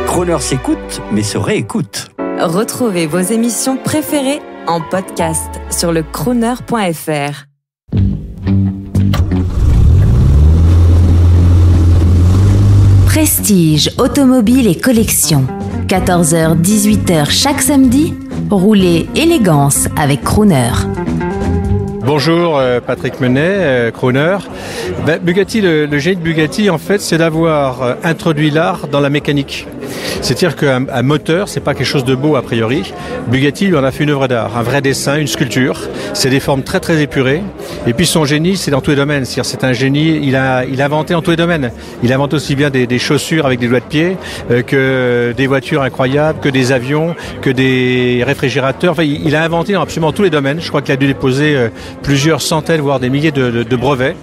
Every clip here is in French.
Crooner s'écoute, mais se réécoute. Retrouvez vos émissions préférées en podcast sur le crooner.fr. Prestige, automobile et collection. 14h-18h chaque samedi, roulez élégance avec Crooner. Bonjour, Patrick Menet, Crooner. Bugatti, le génie de Bugatti, en fait, c'est d'avoir introduit l'art dans la mécanique. C'est-à-dire qu'un moteur, c'est pas quelque chose de beau a priori. Bugatti, lui, en a fait une œuvre d'art, un vrai dessin, une sculpture. C'est des formes très très épurées. Et puis son génie, c'est dans tous les domaines. C'est-à-dire, c'est un génie. Il a inventé en tous les domaines. Il a inventé aussi bien des chaussures avec des doigts de pied que des voitures incroyables, que des avions, que des réfrigérateurs. Enfin, il a inventé dans absolument tous les domaines. Je crois qu'il a dû déposer plusieurs centaines, voire des milliers de brevets.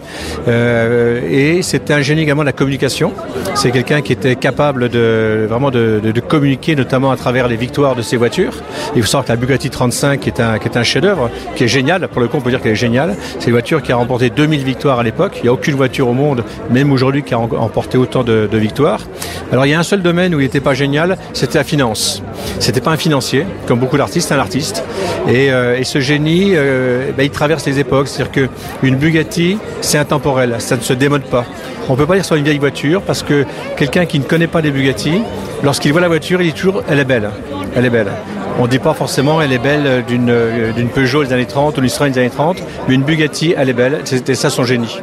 Et c'était un génie également de la communication. C'est quelqu'un qui était capable de communiquer, notamment à travers les victoires de ses voitures. Il faut savoir que la Bugatti 35 est un chef-d'œuvre, qui est génial. Pour le coup, on peut dire qu'elle est géniale. C'est une voiture qui a remporté 2000 victoires à l'époque. Il n'y a aucune voiture au monde, même aujourd'hui, qui a remporté autant de victoires. Alors, il y a un seul domaine où il n'était pas génial, c'était la finance. C'était pas un financier, comme beaucoup d'artistes, c'est un artiste. Et ce génie, il traverse les époques. C'est-à-dire qu'une Bugatti, c'est intemporel. Ça ne se démode pas. On ne peut pas dire sur une vieille voiture parce que quelqu'un qui ne connaît pas les Bugatti, lorsqu'il voit la voiture, il dit toujours « elle est belle ». Elle est belle. On ne dit pas forcément « elle est belle » d'une Peugeot des années 30 ou d'une Citroën des années 30, mais une Bugatti, elle est belle. C'était ça son génie.